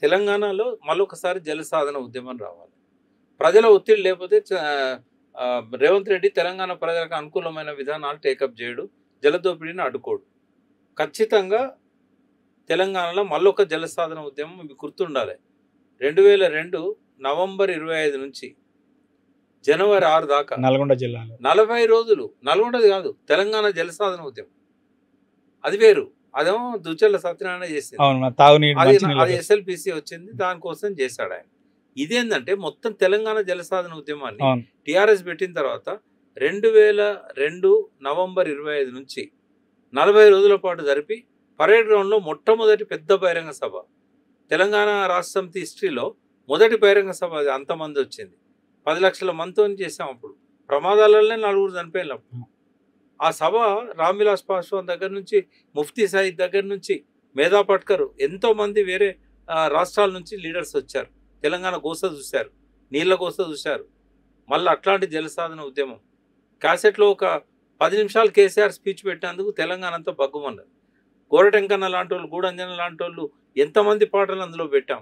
తెలంగాణలో మళ్ళొకసారి జలసాధన ఉద్యమం రావాలి. ప్రజల ఒత్తిడి లేకపోతే రేవంత్ రెడ్డి తెలంగాణ ప్రజలకు అనుకూలమైన విధానాలు టేకప్ చేయడు, జలదోపిడీని అడ్డుకోడు. ఖచ్చితంగా తెలంగాణలో మళ్ళొక జలసాధన ఉద్యమం మీకు గుర్తుండాలి. 2002 నవంబర్ 25 నుంచి జనవరి 6 దాకా నల్గొండ జిల్లాలో 40 రోజులు, నల్గొండది కాదు, తెలంగాణ జలసాధన ఉద్యమం. అది వేరు, అదేమో దుచ్చల సత్యనారాయణ చేసింది. అది SLPC వచ్చింది, దానికోసం చేశాడు ఆయన. ఇదేంటంటే మొత్తం తెలంగాణ జలసాధన ఉద్యమాన్ని టిఆర్ఎస్ పెట్టిన తర్వాత 2002 నవంబర్ 25 నుంచి 40 రోజుల పాటు జరిపి పరేడ్ గ్రౌండ్లో మొట్టమొదటి పెద్ద బహిరంగ సభ, తెలంగాణ రాష్ట్ర సమితి హిస్టరీలో మొదటి బహిరంగ సభ. అది అంతమంది వచ్చింది, 10 లక్షల మందితో చేసాం. అప్పుడు ప్రమాదాలనే 4 చనిపోయినాం. ఆ సభ రామ్విలాస్ పాస్వాన్ దగ్గర నుంచి, ముఫ్తీ సయీద్ దగ్గర నుంచి, మేధా పట్కర్, ఎంతోమంది వేరే రాష్ట్రాల నుంచి లీడర్స్ వచ్చారు. తెలంగాణ గోస చూశారు, నీళ్ళ గోస చూశారు. మళ్ళీ అట్లాంటి జలసాధన ఉద్యమం క్యాసెట్లో ఒక 10 నిమిషాలు కేసీఆర్ స్పీచ్ పెట్టినందుకు తెలంగాణ అంతా బగ్గుమన్నది. గోరటెంకన్న లాంటి వాళ్ళు, గూడంజన లాంటి వాళ్ళు, ఎంతమంది పాటలు అందులో పెట్టాం.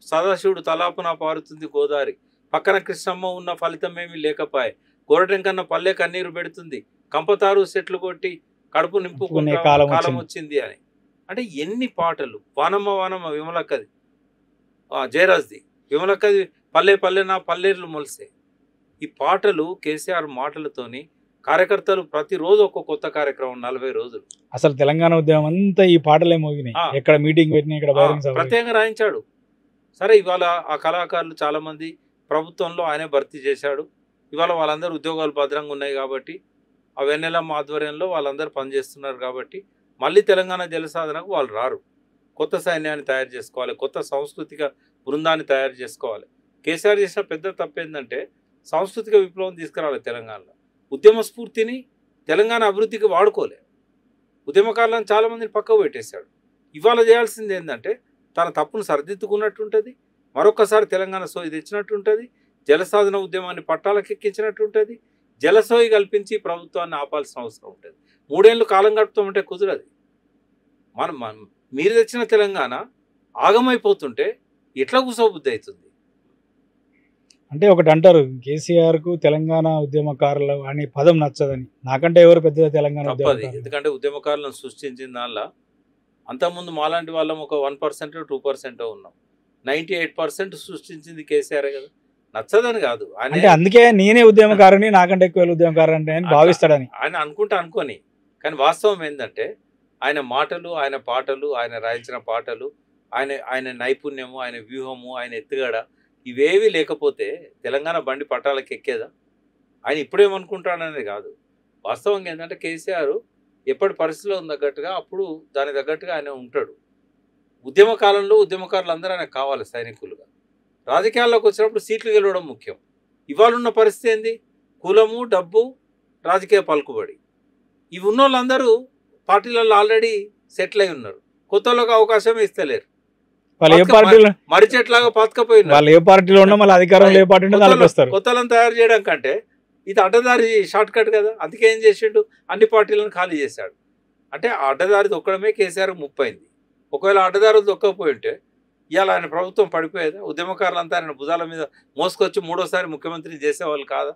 సదాశివుడు తలాపున పారుతుంది గోదావరి, పక్కన కృష్ణమ్మ ఉన్న ఫలితమేమి లేకపాయే, గోరటెంకన్న పల్లె కన్నీరు పెడుతుంది, కంపతారు సెట్లు కొట్టి కడుపు నింపుకునే కాలం వచ్చింది అని. అంటే ఎన్ని పాటలు. వానమ్మ వానమ్మ విమలక్కది, జయరాజ్ది, విమలక్కది పల్లె పల్లె నా పల్లెర్లు మొలిసే. ఈ పాటలు కేసీఆర్ మాటలతోని కార్యకర్తలు ప్రతిరోజు ఒక కొత్త కార్యక్రమం, 40 రోజులు. అసలు తెలంగాణ ఉద్యమం అంతా ఈ పాటలే మోగినాయి. ఎక్కడ మీటింగ్ పెట్టినా ఇక్కడ ప్రత్యేకంగా రాయించాడు. సరే, ఇవాళ ఆ కళాకారులు చాలామంది ప్రభుత్వంలో ఆయనే భర్తీ చేశాడు. ఇవాళ వాళ్ళందరూ ఉద్యోగాలు భద్రంగా ఉన్నాయి కాబట్టి, ఆ వెన్నెలమ్మ ఆధ్వర్యంలో వాళ్ళందరూ పనిచేస్తున్నారు కాబట్టి మళ్ళీ తెలంగాణ జలసాధనకు వాళ్ళు రారు. కొత్త సైన్యాన్ని తయారు చేసుకోవాలి, కొత్త సాంస్కృతిక బృందాన్ని తయారు చేసుకోవాలి. కేసీఆర్ చేసిన పెద్ద తప్పు ఏంటంటే సాంస్కృతిక విప్లవం తీసుకురావాలి తెలంగాణలో. ఉద్యమ స్ఫూర్తిని తెలంగాణ అభివృద్ధికి వాడుకోలే. ఉద్యమకారులను చాలామందిని పక్కకు పెట్టేశాడు. ఇవాళ చేయాల్సింది ఏంటంటే తన తప్పును సరిదిద్దుకున్నట్టు ఉంటుంది, మరొకసారి తెలంగాణ సోయి తెచ్చినట్టు ఉంటుంది, జలసాధన ఉద్యమాన్ని పట్టాలకు ఎక్కించినట్టు ఉంటుంది, జలసోయి కల్పించి ప్రభుత్వాన్ని ఆపాల్సిన అవసరం ఉంటుంది. 3 ఏళ్ళు కాలం గడుపుతామంటే కుదరదు. మీరు తెచ్చిన తెలంగాణ ఆగమైపోతుంటే ఎట్లా కూసోబుద్ధి అవుతుంది? అంటే ఒకటి అంటారు, కేసీఆర్కు తెలంగాణ ఉద్యమకారులు అనే పదం నచ్చదని. నాకంటే ఎవరు పెద్ద తెలంగాణ తప్పది. ఎందుకంటే ఉద్యమకారులను సృష్టించిన దానిలో అంతకుముందు మాలాంటి వాళ్ళం ఒక 1% 2% ఉన్నాం. 98% సృష్టించింది కేసీఆర్ కదా. నచ్చదని కాదు, అంటే అందుకే నేనే ఉద్యమకారుని, నాకంటే ఎక్కువ ఉద్యమకారుని అని భావిస్తాడని ఆయన అనుకొని. కానీ వాస్తవం ఏంటంటే ఆయన మాటలు, ఆయన పాటలు, ఆయన రాయించిన పాటలు, ఆయన నైపుణ్యము, ఆయన వ్యూహము, ఆయన ఎత్తుగడ, ఇవేవి లేకపోతే తెలంగాణ బండి పట్టాలకు ఎక్కేదా? ఆయన ఇప్పుడేమనుకుంటాడనేది కాదు. వాస్తవంగా ఏంటంటే కేసీఆర్ ఎప్పటి పరిస్థితిలో తగ్గట్టుగా అప్పుడు దాని తగ్గట్టుగా ఆయన ఉంటాడు. ఉద్యమ కాలంలో ఉద్యమకారులు అందరూ ఆయనకు కావాలి సైనికులుగా. రాజకీయాల్లోకి వచ్చినప్పుడు సీట్లు గెలవడం ముఖ్యం. ఇవాళ ఉన్న పరిస్థితి ఏంది? కులము, డబ్బు, రాజకీయ పలుకుబడి, ఇవి ఉన్న వాళ్ళందరూ పార్టీలలో ఆల్రెడీ సెటిల్ అయి ఉన్నారు. కొత్త వాళ్ళకి అవకాశమే ఇస్తలేరు. మరి చెట్లాగా కొత్తలను తయారు చేయడం కంటే ఇది అడ్డదారి షార్ట్ కట్ కదా. అందుకే ఏం చేసిండు, అన్ని పార్టీలను ఖాళీ చేశాడు. అంటే అడ్డదారి దొక్కడమే కేసీఆర్ ముప్పైంది. ఒకవేళ అడ్డదారులు దొక్కకపోయి ఉంటే ఇవాళ ఆయన ప్రభుత్వం పడిపోయేదా? ఉద్యమకారులంతా ఆయన భుజాల మీద మోసుకొచ్చి 3వ సారి ముఖ్యమంత్రిని చేసేవాళ్ళు కాదా?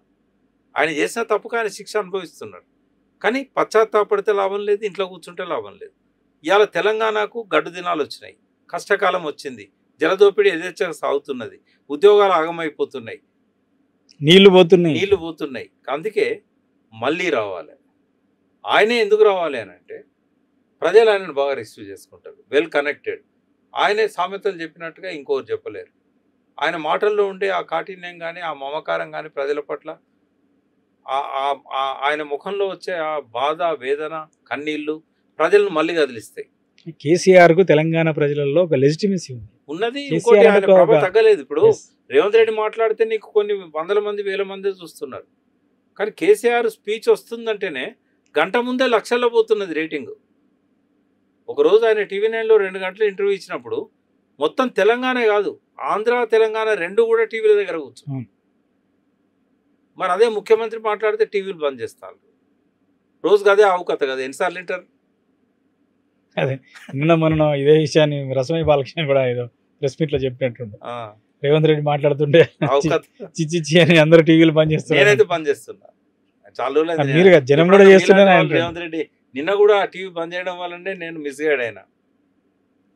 ఆయన చేసిన తప్పుకు ఆయన శిక్ష అనుభవిస్తున్నాడు. కానీ పశ్చాత్తాపడితే లాభం లేదు, ఇంట్లో కూర్చుంటే లాభం లేదు. ఇవాళ తెలంగాణకు గడ్డు దినాలు వచ్చినాయి, కష్టకాలం వచ్చింది, జలదోపిడీ యథేచ్ఛగా సాగుతున్నది, ఉద్యోగాలు ఆగమైపోతున్నాయి, నీళ్లు పోతున్నాయి. అందుకే మళ్ళీ రావాలి. ఆయనే ఎందుకు రావాలి అని అంటే ప్రజలు ఆయనను బాగా రిసీవ్ చేసుకుంటారు, వెల్ కనెక్టెడ్. ఆయనే సామెతలు చెప్పినట్టుగా ఇంకోరు చెప్పలేరు. ఆయన మాటల్లో ఉండే ఆ కాఠిన్యం కానీ, ఆ మమకారం కానీ ప్రజల పట్ల, ఆయన ముఖంలో వచ్చే ఆ బాధ, వేదన, కన్నీళ్లు ప్రజలను మళ్ళీ కదిలిస్తాయి. కేసీఆర్ కు తెలంగాణ ప్రజలలో ఒక లెజిటిమసీ ఉన్నది. ఇంకోటి ఆయన ప్రభావం తగ్గలేదు. ఇప్పుడు రేవంత్ రెడ్డి మాట్లాడితే నీకు కొన్ని 100 మంది 1000 మంది చూస్తున్నారు. కానీ కేసీఆర్ స్పీచ్ వస్తుందంటేనే గంట ముందే లక్షల్లో పోతున్నది రేటింగ్. ఒకరోజు ఆయన TV9లో 2 గంటలు ఇంటర్వ్యూ ఇచ్చినప్పుడు మొత్తం తెలంగాణ కాదు, ఆంధ్ర తెలంగాణ 2 కూడా టీవీల దగ్గర కూర్చున్నాం. మరి అదే ముఖ్యమంత్రి మాట్లాడితే టీవీలు బంద్ చేస్తారు. రోజుకి అదే ఆవుకథ కదా, ఎన్నిసార్లు వింటారు? అదే నిన్న మొన్న ఇదే విషయాన్ని రసమై బాలకృష్ణ కూడా ఏదో ప్రెస్ మీట్ లో చెప్పినట్టుండే. రేవంత్ రెడ్డి మాట్లాడుతుంటే చిచ్చి అని అందరూ టీవీలు బంద్ చేస్తున్నారు. నేనైతే బంద్ చేస్తున్నా చాలా రోజులు. మీరు జనం కూడా చేస్తున్నారు. రేవంత్ రెడ్డి నిన్న కూడా ఆ టీవీ బంద్ చేయడం వల్లనే నేను మిస్ అయ్యాడు. ఆయన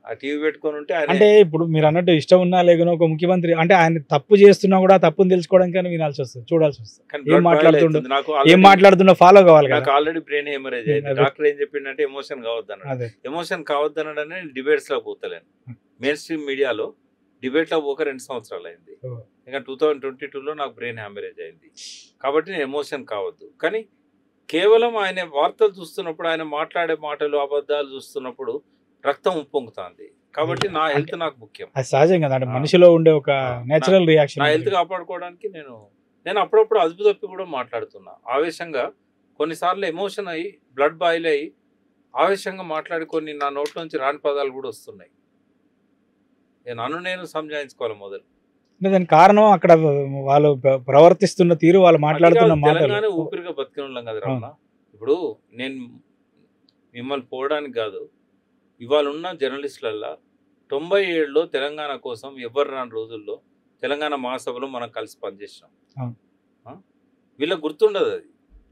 ఆ టీవీ పెట్టుకొని ఉంటే అంటే ఇప్పుడు మీరు అన్నట్టు ఇష్టం ఉన్నా లేకున్నా ఒక ముఖ్యమంత్రి అంటే ఆయన తప్పు చేస్తున్నా కూడా తప్పును తెలుసుకోవడానికి వినాల్సి వస్తుంది, చూడాల్సి వస్తుంది. ఏం మాట్లాడుతున్నా ఫాలో కావాలి. నాకు ఆల్రెడీ బ్రెయిన్ హెమరేజ్ అయింది. డాక్టర్ ఏం చెప్పిందంటే ఎమోషన్ కావద్దన్నాడు. ఎమోషన్ కావద్దన్నాడని డిబేట్స్ లో పోతలేను. మెయిన్ స్ట్రీమ్ మీడియాలో డిబేట్ లో పోక 2 సంవత్సరాలు అయింది. ఇంకా 2022లో నాకు బ్రెయిన్ హ్యామరేజ్ అయింది. కాబట్టి నేను ఎమోషన్ కావద్దు. కానీ కేవలం ఆయన వార్తలు చూస్తున్నప్పుడు, ఆయన మాట్లాడే మాటలు అబద్ధాలు చూస్తున్నప్పుడు రక్తం ఉప్పొంగుతుంది. కాబట్టి నా హెల్త్ నాకు ముఖ్యం. అది సహజం కదా, మనిషిలో ఉండే ఒక నేచురల్ రియాక్షన్. నా హెల్త్ కాపాడుకోవడానికి నేను అప్పుడప్పుడు అదుపు తప్పి కూడా మాట్లాడుతున్నా. ఆవేశంగా కొన్నిసార్లు ఎమోషన్ అయ్యి బ్లడ్ బాయిల్ అయ్యి ఆవేశంగా మాట్లాడి కొన్ని నా నోట్లోంచి రాని పదాలు కూడా వస్తున్నాయి. నేను సంజాయించుకోవాలి మొదలు. దానికి కారణం అక్కడ వాళ్ళు ప్రవర్తిస్తున్న తీరు, వాళ్ళు మాట్లాడుతున్న తెలంగాణ ఊపిరిగా బతికిన వాళ్ళం కదా రమణ. ఇప్పుడు నేను మిమ్మల్ని పోవడానికి కాదు, ఇవాళ ఉన్న జర్నలిస్టులల్లో 97లో తెలంగాణ కోసం ఎవరు రాని రోజుల్లో తెలంగాణ మహాసభలో మనం కలిసి పనిచేసినాం. వీళ్ళకి గుర్తుండదు. అది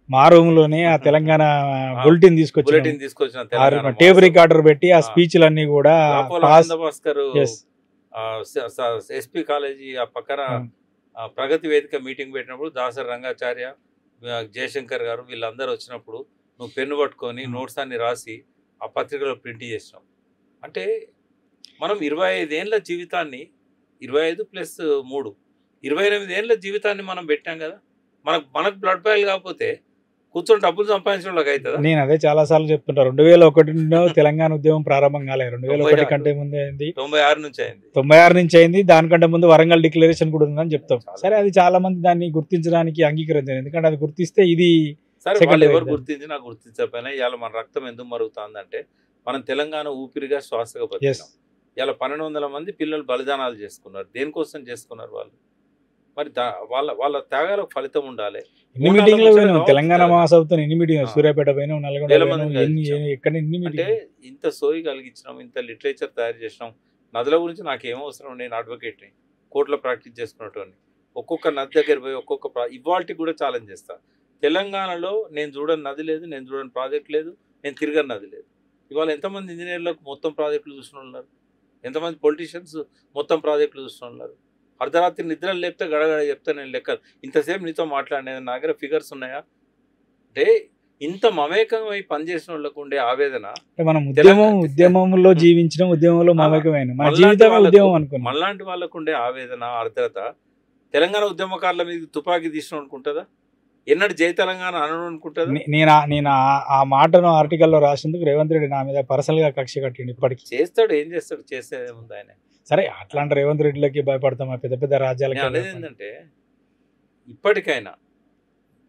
మా రూమ్ లోనే ఆ తెలంగాణ బులెటిన్ తీసుకొచ్చిన టేప్ రికార్డర్ పెట్టి ఆ స్పీచ్లన్నీ కూడా భాస్కర్ ఎస్పీ కాలేజీ ఆ పక్కన ప్రగతి వేదిక మీటింగ్ పెట్టినప్పుడు దాసరి రంగాచార్య, జయశంకర్ గారు వీళ్ళందరూ వచ్చినప్పుడు నువ్వు పెన్ను పట్టుకొని నోట్స్ అన్ని రాసి ఆ పత్రికలో ప్రింట్ చేసినాం. అంటే మనం 25 ఏళ్ళ జీవితాన్ని 25+3 28 ఏళ్ళ జీవితాన్ని మనం పెట్టాం కదా. మనకు బ్లడ్ బాయిల్ కాకపోతే కూర్చొని డబ్బులు సంపాదించడం అవుతుందా? నేను అదే చాలా సార్లు చెప్తుంటా. 2001లో తెలంగాణ ఉద్యమం ప్రారంభం కాలేదు. 2001 కంటే ముందే అయింది. 96 నుంచి అయింది. దానికంటే ముందు వరంగల్ డిక్లరేషన్ కూడా ఉందని చెప్తాం. సరే, అది చాలా మంది దాన్ని గుర్తించడానికి అంగీకరించారు. ఎందుకంటే అది గుర్తిస్తే ఇది ఎవరు గుర్తించినా గుర్తించకపోయినా ఇవాళ మన రక్తం ఎందుకు మరుగుతుందంటే మనం తెలంగాణ ఊపిరిగా శ్వాసగా బతికాం. ఇలా 1200 మంది పిల్లలు బలిదానాలు చేసుకున్నారు. దేనికోసం చేసుకున్నారు వాళ్ళు? మరి వాళ్ళ త్యాగాలకు ఫలితం ఉండాలి. తెలంగాణ మహాసభతో సూర్యాపేట అంటే ఇంత సోయి కలిగించినాం, ఇంత లిటరేచర్ తయారు చేసినాం. నదుల గురించి నాకేం అవసరం? నేను అడ్వకేట్ని, కోర్టులో ప్రాక్టీస్ చేసుకున్నటువంటి ఒక్కొక్క నది దగ్గర పోయి ఇవాళకి కూడా ఛాలెంజ్ చేస్తా. తెలంగాణలో నేను చూడని నది లేదు, నేను చూడని ప్రాజెక్ట్ లేదు, నేను తిరగని నది లేదు. ఇవాళ ఎంతమంది ఇంజనీర్లకు మొత్తం ప్రాజెక్టులు చూసిన ఉన్నారు? ఎంతమంది పొలిటీషియన్స్ మొత్తం ప్రాజెక్టులు చూసిన ఉన్నారు? అర్ధరాత్రి నిద్రలు లేపితే గడగడ చెప్తే నేను లెక్క ఇంతసేపు నీతో మాట్లాడిన నా దగ్గర ఫిగర్స్ ఉన్నాయా? అంటే ఇంత మమేకమై పనిచేసిన వాళ్ళకు ఉండే ఆవేదన. మనం ఉద్యమంలో జీవించడం, ఉద్యమంలో మమేకమైన మనలాంటి వాళ్ళకు ఉండే ఆవేదన, ఆర్ద్రత తెలంగాణ ఉద్యమకారుల మీద తుపాకీ తీసిన అనుకుంటుందా? ఎన్నడు జై తెలంగాణ అనను అనుకుంటుందా? నేను ఆ మాటను ఆర్టికల్లో రాసేందుకు రేవంత్ రెడ్డి నా మీద పర్సనల్ గా కక్ష కట్టిండు. ఇప్పటికి చేస్తాడు, ఏం చేస్తాడు? చేసేదేముంది ఆయన. సరే, అట్లాంటి రేవంత్ రెడ్డిలకి భయపడతాం పెద్ద పెద్ద రాజ్యాలకి. అనేది ఏంటంటే ఇప్పటికైనా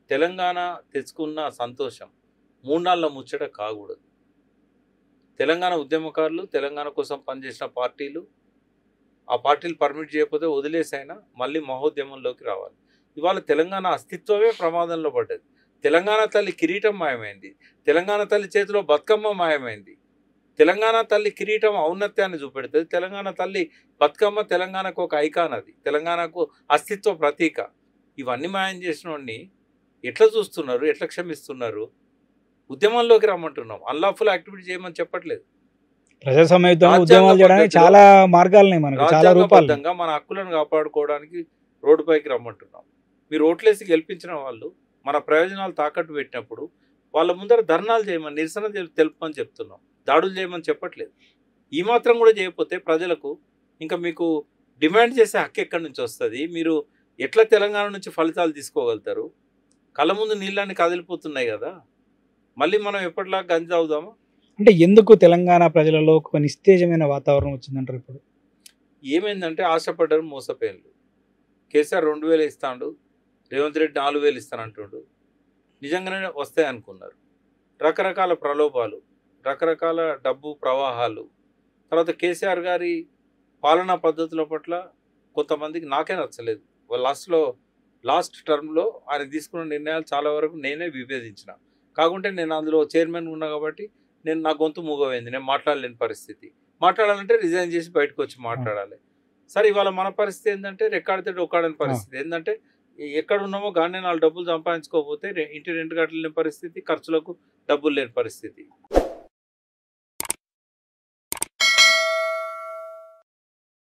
తెలంగాణ తెచ్చుకున్న సంతోషం 3 నాళ్ళ ముచ్చట కాకూడదు. తెలంగాణ ఉద్యమకారులు, తెలంగాణ కోసం పనిచేసిన పార్టీలు, ఆ పార్టీలు పర్మిట్ చేయకపోతే వదిలేసైనా మళ్ళీ మహోద్యమంలోకి రావాలి. ఇవాళ తెలంగాణ అస్తిత్వమే ప్రమాదంలో పడ్డది. తెలంగాణ తల్లి కిరీటం మాయమైంది. తెలంగాణ తల్లి చేతిలో బతుకమ్మ మాయమైంది. తెలంగాణ తల్లి కిరీటం ఔన్నత్యాన్ని చూపెడుతుంది. తెలంగాణ తల్లి బతుకమ్మ తెలంగాణకు ఒక ఐకాన్, అది తెలంగాణకు అస్తిత్వ ప్రతీక. ఇవన్నీ మాయం చేసిన వాడిని ఎట్లా చూస్తున్నారు, ఎట్లా క్షమిస్తున్నారు? ఉద్యమంలోకి రమ్మంటున్నాం, అన్లాఫుల్ యాక్టివిటీ చేయమని చెప్పట్లేదు. ప్రజాస్వామ్యంగా ఉద్యమాలు చేయడానికి చాలా మార్గాలు మనకు, చాలా రూపాలుగా మన హక్కులను కాపాడుకోవడానికి రోడ్డుపైకి రమ్మంటున్నాం. మీరు ఓట్లేసి గెలిపించిన వాళ్ళు మన ప్రయోజనాలు తాకట్టు పెట్టినప్పుడు వాళ్ళ ముందర ధర్నాలు చేయమని, నిరసన తెలుపమని చెప్తున్నాం. దాడులు చేయమని చెప్పట్లేదు. ఈ మాత్రం కూడా చేయకపోతే ప్రజలకు ఇంకా మీకు డిమాండ్ చేసే హక్కు ఎక్కడి నుంచి వస్తుంది? మీరు ఎట్లా తెలంగాణ నుంచి ఫలితాలు తీసుకోగలుగుతారు? కళ్ళ ముందు నీళ్ళని కదిలిపోతున్నాయి కదా, మళ్ళీ మనం ఎప్పటిలాగా గంజి అవుదామా? అంటే ఎందుకు తెలంగాణ ప్రజలలో ఒక నిస్తేజమైన వాతావరణం వచ్చిందంటారు? ఇప్పుడు ఏమైందంటే ఆశపడ్డారు, మోసపోయారు. కేసీఆర్ 2000 ఇస్తాడు, రేవంత్ రెడ్డి 4000 ఇస్తానంటుండు. నిజంగానే వస్తాయి అనుకున్నారు. రకరకాల ప్రలోభాలు, రకరకాల డబ్బు ప్రవాహాలు, తర్వాత కేసీఆర్ గారి పాలనా పద్ధతుల పట్ల కొంతమందికి నాకే నచ్చలేదు. లాస్ట్ టర్మ్లో ఆయన తీసుకున్న నిర్ణయాలు చాలా వరకు నేనే విభేదించిన. కాకుంటే నేను అందులో చైర్మన్ ఉన్నా కాబట్టి నా గొంతు మూగమైంది. నేను మాట్లాడలేని పరిస్థితి. మాట్లాడాలంటే రిజైన్ చేసి బయటకు వచ్చి మాట్లాడాలి. సరే ఇవాళ మన పరిస్థితి ఏంటంటే రెక్కాడితే డొక్కాడని పరిస్థితి ఏంటంటే ఎక్కడ ఉన్నామో గానే 4 డబ్బులు సంపాదించుకోకపోతే ఇంటి రెంట్ కట్టలేని పరిస్థితి, ఖర్చులకు డబ్బులు లేని పరిస్థితి.